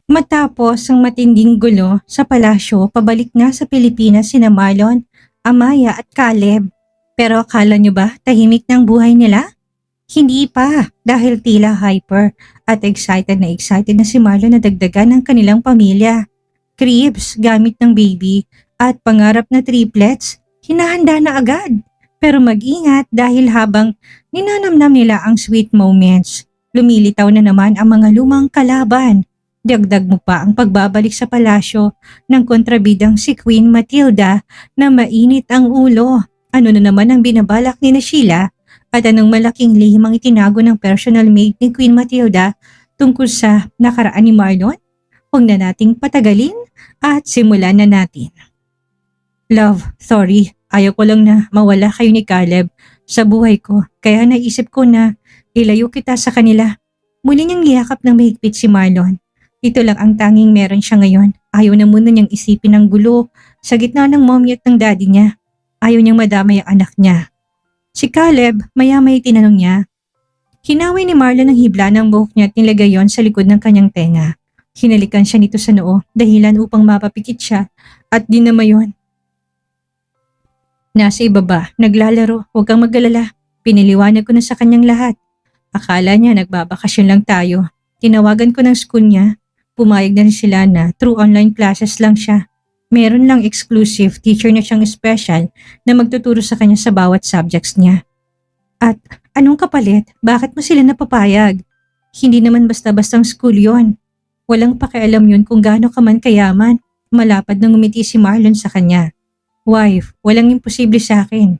Matapos ang matinding gulo sa palasyo, pabalik na sa Pilipinas sina Marlon, Amaya at Caleb. Pero akala nyo ba tahimik ng buhay nila? Hindi pa, dahil tila hyper at excited na si Marlon na dagdagan ng kanilang pamilya. Cribs gamit ng baby at pangarap na triplets, hinahanda na agad. Pero mag-ingat dahil habang ninanamnam nila ang sweet moments, lumilitaw na naman ang mga lumang kalaban. Dagdag mo pa ang pagbabalik sa palasyo ng kontrabidang si Queen Matilda na mainit ang ulo. Ano na naman ang binabalak ni na Sheila at anong malaking lihim ang itinago ng personal maid ni Queen Matilda tungkol sa nakaraan ni Marlon? Huwag na nating patagalin at simulan na natin. Love, sorry. Ayaw ko lang na mawala kayo ni Caleb sa buhay ko kaya naisip ko na ilayo kita sa kanila. Muli niyang liyakap ng mahigpit si Marlon. Ito lang ang tanging meron siya ngayon. Ayaw na muna niyang isipin ang gulo sa gitna ng mommy at ng daddy niya. Ayaw niyang madamay ang anak niya. Si Caleb, maya-may tinanong niya. Hinawi ni Marlon ang hibla ng buhok niya at nilagay yon sa likod ng kanyang tenga. Hinalikan siya nito sa noo, dahilan upang mapapikit siya at di naman yon. Nasa ibaba, naglalaro, huwag kang mag-alala. Piniliwanag ko na sa kanyang lahat. Akala niya nagbabakasyon lang tayo. Tinawagan ko ng school niya. Pumayag na rin sila na through online classes lang siya. Meron lang exclusive teacher na siyang special na magtuturo sa kanya sa bawat subjects niya. At anong kapalit? Bakit mo sila napapayag? Hindi naman basta-bastang school yon. Walang pakialam yun kung gaano ka man kayaman. Malapad nang ngumiti si Marlon sa kanya. Wife, walang imposible sa akin.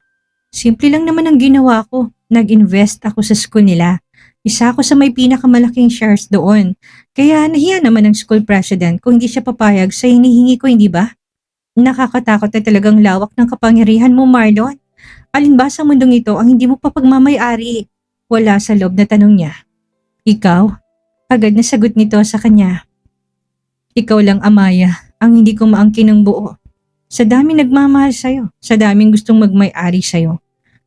Simple lang naman ang ginawa ko. Nag-invest ako sa school nila. Isa ako sa may pinakamalaking shares doon. Kaya nahiya naman ng school president kung hindi siya papayag sa hinihingi ko, hindi ba? Nakakatakot na talagang lawak ng kapangyarihan mo, Marlon. Alin ba sa mundong ito ang hindi mo pa pagmamay-ari? Wala sa loob na tanong niya. Ikaw? Agad na sagot nito sa kanya. Ikaw lang, Amaya, ang hindi ko maangkin ng buo. Sa daming nagmamahal sa'yo, sa daming gustong magmay-ari sa'yo.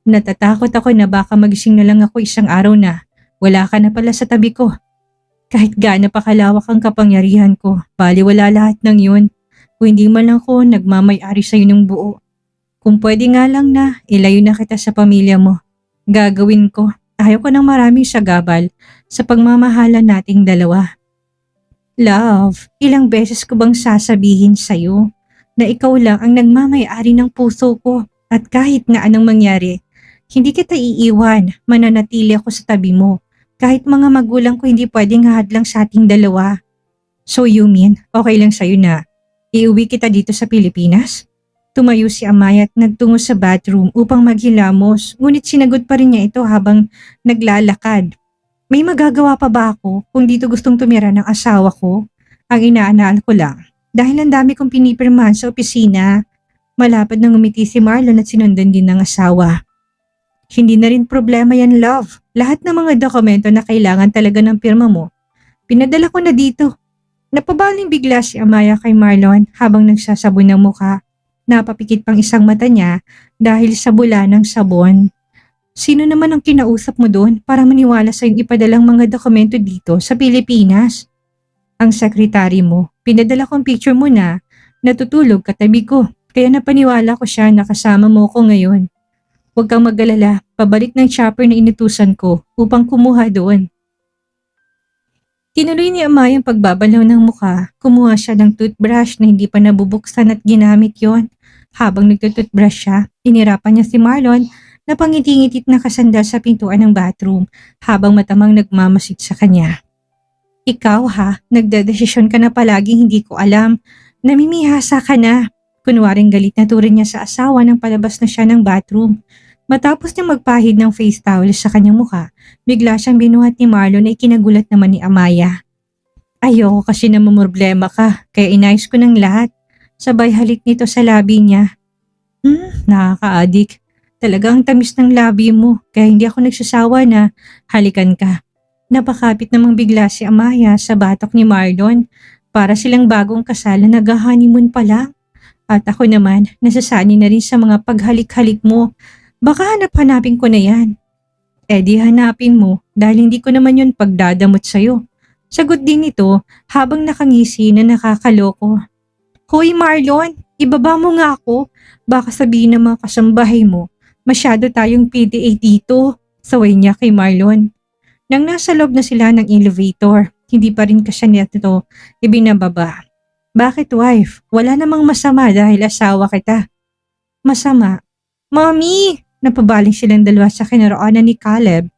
Natatakot ako na baka magising na lang ako isang araw na wala ka na pala sa tabi ko. Kahit gaano pa kalawak ang kapangyarihan ko, baliwala lahat ng yun. Kung hindi man lang ako nagmamay-ari sa'yo ng buo. Kung pwede nga lang na ilayo na kita sa pamilya mo. Gagawin ko. Ayaw ko ng maraming sagabal sa pagmamahalan nating dalawa. Love, ilang beses ko bang sasabihin sa'yo na ikaw lang ang nagmamay-ari ng puso ko at kahit na anong mangyari, hindi kita iiwan, mananatili ako sa tabi mo. Kahit mga magulang ko hindi pwedeng hahadlang sa ating dalawa. So you mean, okay lang sa'yo na iuwi kita dito sa Pilipinas? Tumayo si Amaya at nagtungo sa bathroom upang maghilamos, ngunit sinagot pa rin niya ito habang naglalakad. May magagawa pa ba ako kung dito gustong tumira ng asawa ko? Ang inaanaan ko lang. Dahil ang dami kong pinipirmahan sa opisina, malapad nang umiti si Marlon at sinundan din ng asawa. Hindi na rin problema yan, love. Lahat ng mga dokumento na kailangan talaga ng pirma mo, pinadala ko na dito. Napabaling bigla si Amaya kay Marlon habang nagsasabon ng mukha. Napapikit pang isang mata niya dahil sa bula ng sabon. Sino naman ang kinausap mo doon para maniwala sa iyong ipadalang mga dokumento dito sa Pilipinas? Ang sekretary mo. Pinadala kong picture mo na natutulog katabi ko. Kaya napaniwala ko siya na kasama mo ko ngayon. Huwag kang mag-alala, pabalik ng chopper na inutusan ko upang kumuha doon. Tinuloy ni Amaya ang pagbabalaw ng mukha. Kumuha siya ng toothbrush na hindi pa nabubuksan at ginamit yon. Habang nagtutoothbrush siya, inirapan niya si Marlon na pangiti-ngitit na kasandal sa pintuan ng bathroom habang matamang nagmamasid sa kanya. Ikaw ha, nagdedesisyon ka na palaging hindi ko alam. Namimihasa ka na. Kunwaring galit na turin niya sa asawa nang palabas na siya ng bathroom. Matapos niyang magpahid ng face towel sa kanyang mukha, bigla siyang binuhat ni Marlon na ikinagulat naman ni Amaya. Ayoko kasi na mamroblema ka, kaya inayos ko ng lahat. Sabay halik nito sa labi niya. Nakaka-addict. Talagang tamis ng labi mo, kaya hindi ako nagsasawa na halikan ka. Napakapit namang bigla si Amaya sa batok ni Marlon para silang bagong kasal na nag-honeymoon pa lang. At ako naman, nasasani na rin sa mga paghalik-halik mo. Baka hanap-hanapin ko na yan. Eh di hanapin mo dahil hindi ko naman yun pagdadamot sa'yo. Sagot din nito habang nakangisi na nakakaloko. Hoy Marlon, ibaba mo nga ako. Baka sabihin ng mga kasambahay mo, masyado tayong PDA dito. Saway niya kay Marlon. Nang nasa loob na sila ng elevator, hindi pa rin kasya nito ibinababa. Bakit wife? Wala namang masama dahil asawa kita. Masama? Mommy! Napabaling silang dalawa sa kinaroonan ni Caleb.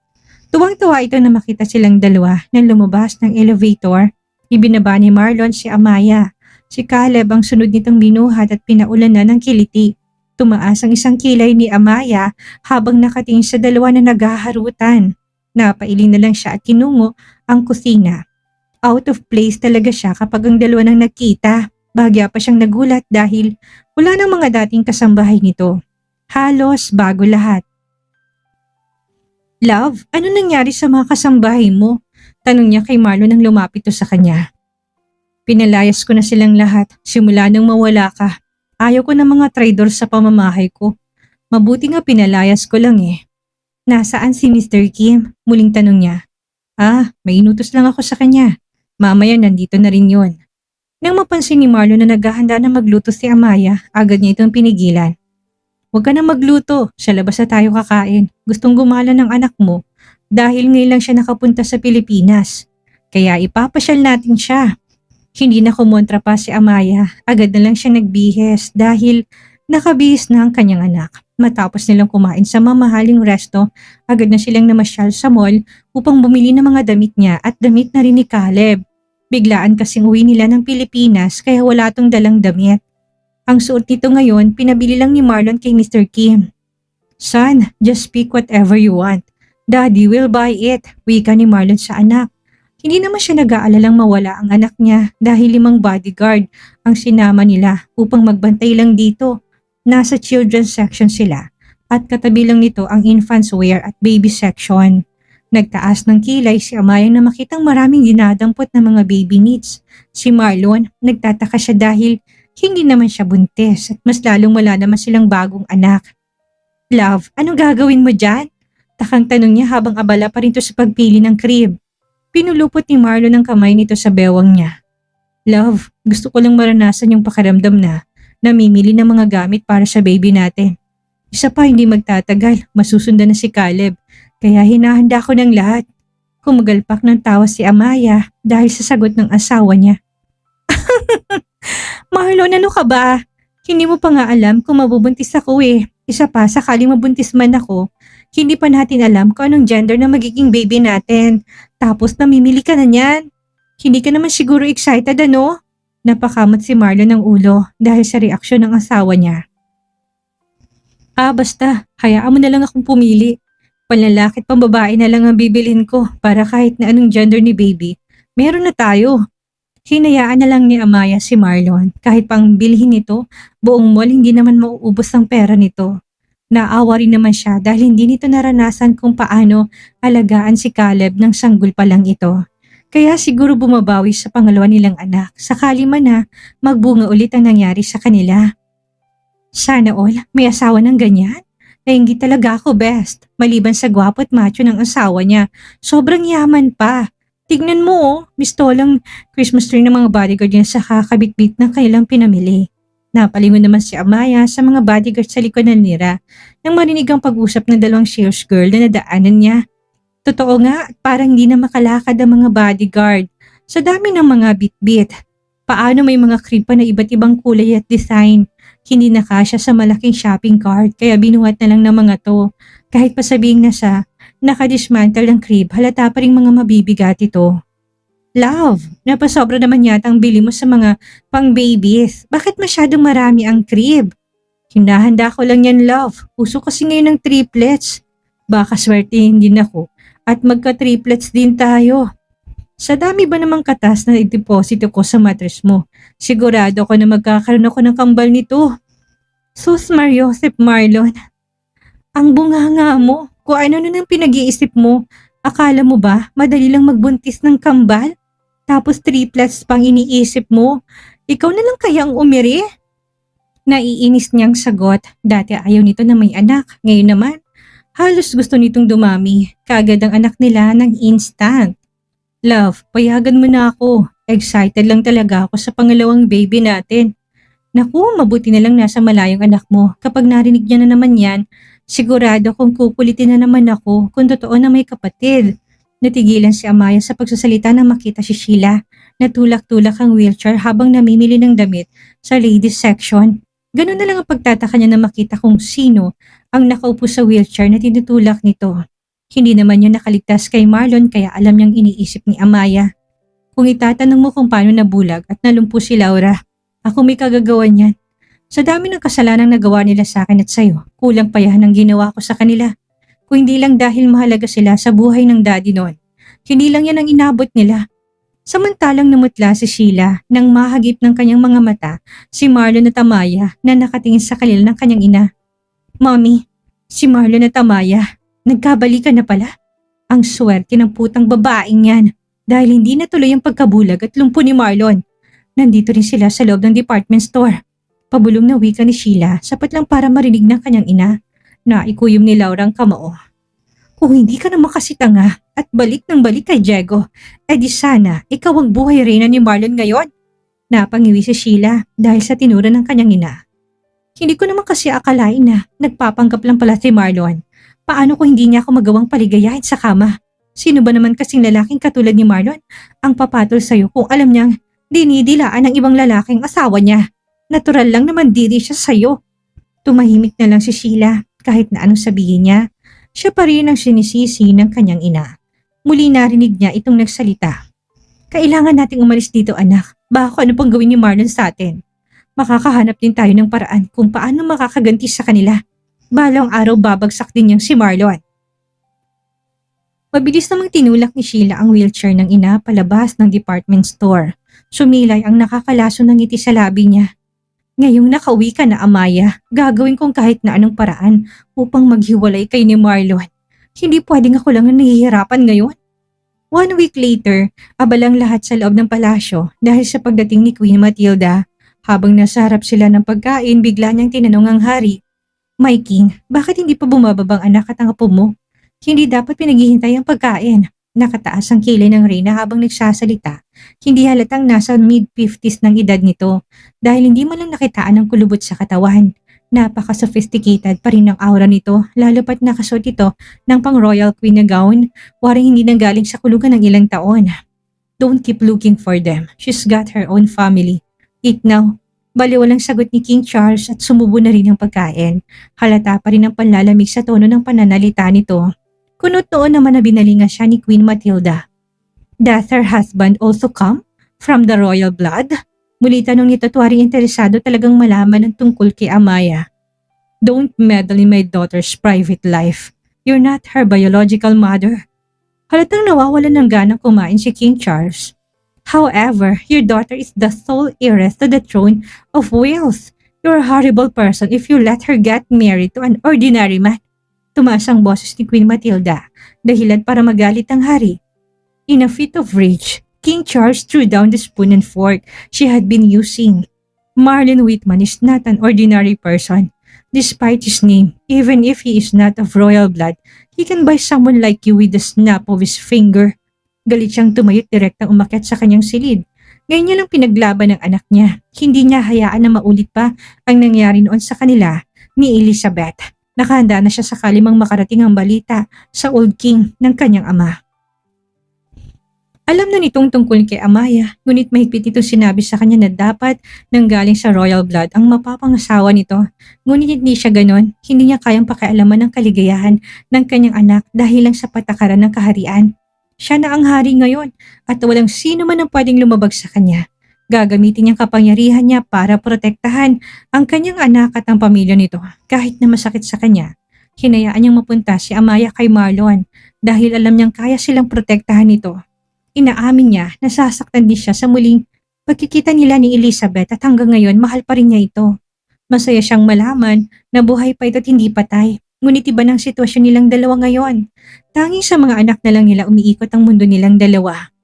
Tuwang-tuwa ito na makita silang dalawa nang lumabas ng elevator. Ibinaba ni Marlon si Amaya. Si Caleb ang sunod nitong binuhat at pinaulanan ng kiliti. Tumaas ang isang kilay ni Amaya habang nakatingin sa dalawa na naghaharutan. Napailing na lang siya at kinungo ang kusina. Out of place talaga siya kapag ang dalawa nang nagkita. Bahagya pa siyang nagulat dahil wala nang mga dating kasambahay nito. Halos bago lahat. Love, ano nangyari sa mga kasambahay mo? Tanong niya kay Marlon nang lumapit sa kanya. Pinalayas ko na silang lahat simula nang mawala ka. Ayaw ko ng mga traidor sa pamamahay ko. Mabuti nga pinalayas ko lang eh. Nasaan si Mr. Kim? Muling tanong niya. May inutos lang ako sa kanya. Mamaya nandito na rin yun. Nang mapansin ni Marlon na naghahanda na magluto si Amaya, agad niya itong pinigilan. Huwag ka na magluto, sa labas na tayo kakain. Gustong gumala ng anak mo dahil ngayon lang siya nakapunta sa Pilipinas. Kaya ipapasyal natin siya. Hindi na kumontra pa si Amaya, agad na lang siya nagbihes dahil nakabihis na ang kanyang anak. Matapos nilang kumain sa mamahaling resto, agad na silang namasyal sa mall upang bumili ng mga damit niya at damit na rin ni Caleb. Biglaan kasing uwi nila ng Pilipinas kaya wala tong dalang damit. Ang suot nito ngayon, pinabili lang ni Marlon kay Mr. Kim. Son, just pick whatever you want. Daddy will buy it, wika ni Marlon sa anak. Hindi naman siya nag-aalalang mawala ang anak niya dahil 5 bodyguard ang sinama nila upang magbantay lang dito. Nasa children's section sila at katabi lang nito ang infants wear at baby section. Nagtaas ng kilay si Amaya na makitang maraming dinadampot na mga baby needs. Si Marlon, nagtataka siya dahil hindi naman siya buntis at mas lalong wala naman silang bagong anak. Love, anong gagawin mo dyan? Takang tanong niya habang abala pa rin to sa pagpili ng crib. Pinulupot ni Marlon ang kamay nito sa bewang niya. Love, gusto ko lang maranasan yung pakiramdam na namimili ng mga gamit para sa baby natin. Isa pa hindi magtatagal, masusundan na si Caleb. Kaya hinahanda ko ng lahat. Kumagalpak ng tawa si Amaya dahil sa sagot ng asawa niya. Marlon, ano ka ba? Hindi mo pa nga alam kung mabubuntis ako eh. Isa pa, sakaling mabuntis man ako, hindi pa natin alam kung anong gender na magiging baby natin. Tapos namimili ka na niyan. Hindi ka naman siguro excited ano? Napakamot si Marlon ng ulo dahil sa reaksyon ng asawa niya. Basta, hayaan mo na lang akong pumili. Panlalaki at pambabae na lang ang bibilhin ko para kahit na anong gender ni baby, meron na tayo. Hinayaan na lang ni Amaya si Marlon kahit pang bilhin nito, buong mall hindi naman mauubos ang pera nito. Naawa rin naman siya dahil hindi nito naranasan kung paano alagaan si Caleb ng sanggol pa lang ito. Kaya siguro bumabawi sa pangalawa nilang anak sakali man na magbunga ulit ang nangyari sa kanila. Sana all may asawa ng ganyan. Nainggit talaga ako best. Maliban sa gwapo at macho ng asawa niya, sobrang yaman pa. Tignan mo mistolang Christmas tree ng mga bodyguard niya sa kakabitbit ng kailang pinamili. Napalingon naman si Amaya sa mga bodyguard sa likod ng nira nang marinig ang pag-usap ng 2 sales girl na nadaanan niya. Totoo nga at parang hindi na makalakad ang mga bodyguard sa dami ng mga bitbit. Paano may mga crib pa na iba't ibang kulay at design? Hindi na kasya sa malaking shopping cart kaya binuhat na lang ng mga to. Kahit pa sabihing nasa nakadismantle ng crib, halata pa rin mga mabibigat ito. Love, napasobra naman yata ang bili mo sa mga pang-babies. Bakit masyadong marami ang crib? Hinahanda ko lang yan, love. Uso kasi ngayon ng triplets. Baka swertihin din ako at magka-triplets din tayo. Sa dami ba namang katas na i-deposito ko sa mattress mo, sigurado ko na magkakaroon ako ng kambal nito. Sus Mariosep Marlon, ang bunganga mo, kung ano na nang pinag-iisip mo, akala mo ba madali lang magbuntis ng kambal? Tapos triplets pang iniisip mo, ikaw na lang kaya ang umiri? Naiinis niyang sagot, dati ayaw nito na may anak, ngayon naman, halos gusto nitong dumami, kaagad ang anak nila ng instant. Love, payagan mo na ako. Excited lang talaga ako sa pangalawang baby natin. Naku, mabuti na lang nasa malayong anak mo. Kapag narinig niya na naman yan, sigurado kung kukulitin na naman ako kung totoo na may kapatid. Natigilan si Amaya sa pagsasalita nang makita si Sheila na tulak-tulak ang wheelchair habang namimili ng damit sa ladies section. Ganun na lang ang pagtataka niya na makita kung sino ang nakaupo sa wheelchair na tinutulak nito. Hindi naman yun nakaligtas kay Marlon kaya alam niyang iniisip ni Amaya. Kung itatanong mo kung paano nabulag at nalumpo si Laura, ako may kagagawan yan. Sa dami ng kasalanang nagawa nila sa akin at sayo, kulang pa yan ang ginawa ko sa kanila. Kung hindi lang dahil mahalaga sila sa buhay ng daddy noon, hindi lang yan ang inabot nila. Samantalang namutla si Sheila nang mahagip ng kanyang mga mata si Marlon at Amaya na nakatingin sa kanila ng kanyang ina. Mommy, si Marlon at Amaya, nagkabalikan na pala. Ang swerte ng putang babaeng yan dahil hindi natuloy ang pagkabulag at lumpo ni Marlon. Nandito rin sila sa loob ng department store. Pabulong na wika ni Sheila sapat lang para marinig ng kanyang ina na ikuyom ni Laura ang kamao. Kung hindi ka naman kasi tanga at balik ng balik kay Diego, di sana ikaw ang buhay reyna ni Marlon ngayon. Napangiwi si Sheila dahil sa tinura ng kanyang ina. Hindi ko naman kasi akalain na nagpapanggap lang pala si Marlon. Paano kung hindi niya ako magawang paligayahin sa kama? Sino ba naman kasing lalaking katulad ni Marlon ang papatol sa'yo kung alam niyang dinidilaan ng ibang lalaking asawa niya? Natural lang naman diri siya sa'yo. Tumahimik na lang si Sheila kahit na anong sabihin niya. Siya pa rin ang sinisisi ng kanyang ina. Muli narinig niya itong nagsalita. Kailangan nating umalis dito anak. Baka ano pang gawin ni Marlon sa atin. Makakahanap din tayo ng paraan kung paano makakaganti sa kanila. Balang araw babagsak din niyang si Marlon. Mabilis namang tinulak ni Sheila ang wheelchair ng ina palabas ng department store. Sumilay ang nakakalaso ng ngiti sa labi niya. Ngayong nakauwi ka na Amaya, gagawin kong kahit na anong paraan upang maghiwalay kay ni Marlon. Hindi pwedeng ako lang ang nahihirapan ngayon. 1 week later, abalang lahat sa loob ng palasyo dahil sa pagdating ni Queen Matilda. Habang nasa harap sila ng pagkain, bigla niyang tinanong ang hari, My King, bakit hindi pa bumababang anak at ang apo mo? Hindi dapat pinaghihintay ang pagkain. Nakataas ang kilay ng reyna habang nagsasalita. Hindi halatang nasa mid-50s ng edad nito dahil hindi man lang nakitaan ng kulubot sa katawan. Napaka-sophisticated pa rin ang aura nito lalo pat nakasuot ito ng pang-royal queen na gown, waring hindi nanggaling sa kulugan ng ilang taon. Don't keep looking for them. She's got her own family. Eat now. Baliwalang sagot ni King Charles at sumubo na rin ang pagkain. Halata pa rin ang panlalamig sa tono ng pananalita nito. Kunot noon naman na binalingan siya ni Queen Matilda. Does her husband also come from the royal blood? Muli tanong nito tuwaring interesado talagang malaman ang tungkol kay Amaya. Don't meddle in my daughter's private life. You're not her biological mother. Halatang nawawalan ng ganang kumain si King Charles. However, your daughter is the sole heiress to the throne of Wales. You're a horrible person if you let her get married to an ordinary man. Tumaas ang boses ni Queen Matilda, dahilan para magalit ang hari. In a fit of rage, King Charles threw down the spoon and fork she had been using. Marlon Whitman is not an ordinary person. Despite his name, even if he is not of royal blood, he can buy someone like you with the snap of his finger. Galit siyang tumayot direktang umakyat sa kanyang silid. Ngayon niya lang pinaglaban ng anak niya. Hindi niya hayaan na maulit pa ang nangyari noon sa kanila ni Elizabeth. Nakahanda na siya sakali mang makarating ang balita sa Old King ng kanyang ama. Alam na nitong tungkol kay Amaya, ngunit mahigpit itong sinabi sa kanya na dapat nanggaling sa royal blood ang mapapangasawa nito. Ngunit hindi siya ganon, hindi niya kayang pakialaman ng kaligayahan ng kanyang anak dahil lang sa patakaran ng kaharian. Siya na ang hari ngayon at walang sino man ang pwedeng lumabag sa kanya. Gagamitin niyang kapangyarihan niya para protektahan ang kanyang anak at ang pamilya nito kahit na masakit sa kanya. Hinayaan niyang mapunta si Amaya kay Marlon dahil alam niyang kaya silang protektahan nito. Inaamin niya na sasaktan din siya sa muling pagkikita nila ni Elizabeth at hanggang ngayon mahal pa rin niya ito. Masaya siyang malaman na buhay pa ito at hindi patay. Ngunit iba ng sitwasyon nilang dalawa ngayon. Tanging sa mga anak na lang nila umiikot ang mundo nilang dalawa.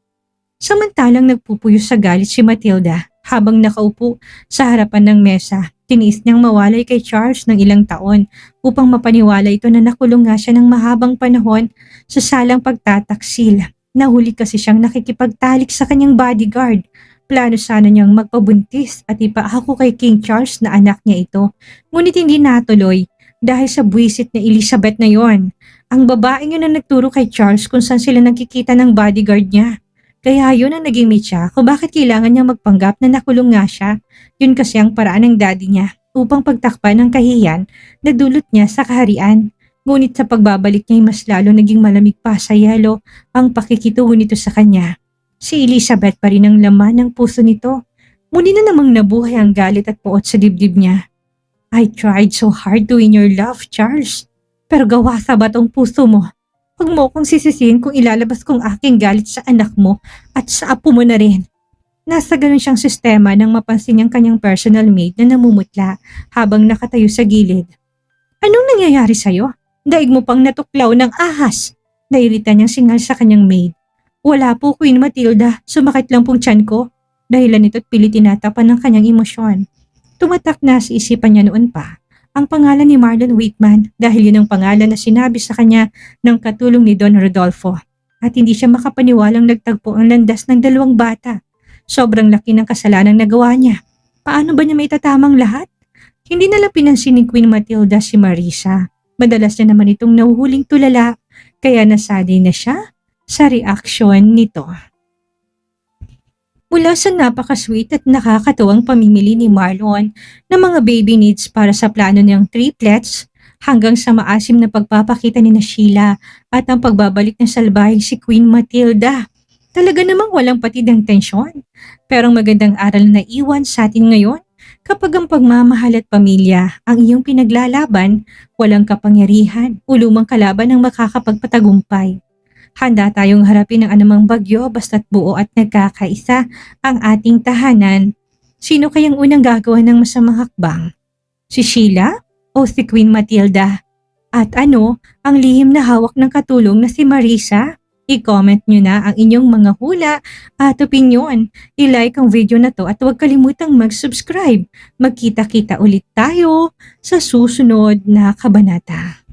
Samantalang nagpupuyo sa galit si Matilda habang nakaupo sa harapan ng mesa. Tiniis niyang mawalay kay Charles ng ilang taon upang mapaniwala ito na nakulong nga siya ng mahabang panahon sa salang pagtataksil Nahuli kasi siyang nakikipagtalik sa kanyang bodyguard. Plano sana niyang magpabuntis at ipaako kay King Charles na anak niya ito. Ngunit hindi natuloy dahil sa buwisit na Elizabeth na yon. Ang babaeng yun ang nagturo kay Charles kung saan sila nagkikita ng bodyguard niya. Kaya yun ang naging mitya kung bakit kailangan niyang magpanggap na nakulong nga siya. Yun kasi ang paraan ng daddy niya upang pagtakpan ng kahiyan na dulot niya sa kaharian. Ngunit sa pagbabalik niya ay mas lalo naging malamig pa sa yelo ang pakikitungo nito sa kanya. Si Elizabeth pa rin ang laman ng puso nito. Muli na namang nabuhay ang galit at poot sa dibdib niya. I tried so hard to win your love, Charles. Pero gawa sa batong puso mo. Huwag mo akong sisisihin kung ilalabas kong aking galit sa anak mo at sa apo mo na rin. Nasa ganun siyang sistema nang mapansin niyang kanyang personal maid na namumutla habang nakatayo sa gilid. Anong nangyayari sa'yo? Daig mo pang natuklaw ng ahas. Nairita niyang singal sa kanyang maid. Wala po, Queen Matilda. Sumakit lang pong tiyan ko. Dahilan nito't pilit tinatapan ng kanyang emosyon. Tumatak na sa isipan niya noon pa ang pangalan ni Marlon Wakeman dahil yun ang pangalan na sinabi sa kanya ng katulong ni Don Rodolfo. At hindi siya makapaniwalang nagtagpo ang landas ng dalawang bata. Sobrang laki ng kasalanang nagawa niya. Paano ba niya maitatamang lahat? Hindi nalang pinansin ni Queen Matilda si Marisa. Madalas na naman itong nahuhuling tulala, kaya nasanay na siya sa reaksyon nito. Mula sa napaka-sweet at nakakatuwang pamimili ni Marlon ng mga baby needs para sa plano niyang triplets, hanggang sa maasim na pagpapakita ni Sheila at ang pagbabalik ng salbahing si Queen Matilda. Talaga namang walang patid ang tensyon, pero ang magandang aral na iwan sa atin ngayon. Kapag ang pagmamahal at pamilya ang iyong pinaglalaban, walang kapangyarihan o lumang kalaban ang makakapagpatagumpay. Handa tayong harapin ang anumang bagyo basta't buo at nagkakaisa ang ating tahanan. Sino kayang unang gagawa ng masamang hakbang? Si Sheila o si Queen Matilda? At ano ang lihim na hawak ng katulong na si Marisa? I-comment nyo na ang inyong mga hula at opinyon. I-like ang video na to at huwag kalimutang mag-subscribe. Magkita-kita ulit tayo sa susunod na kabanata.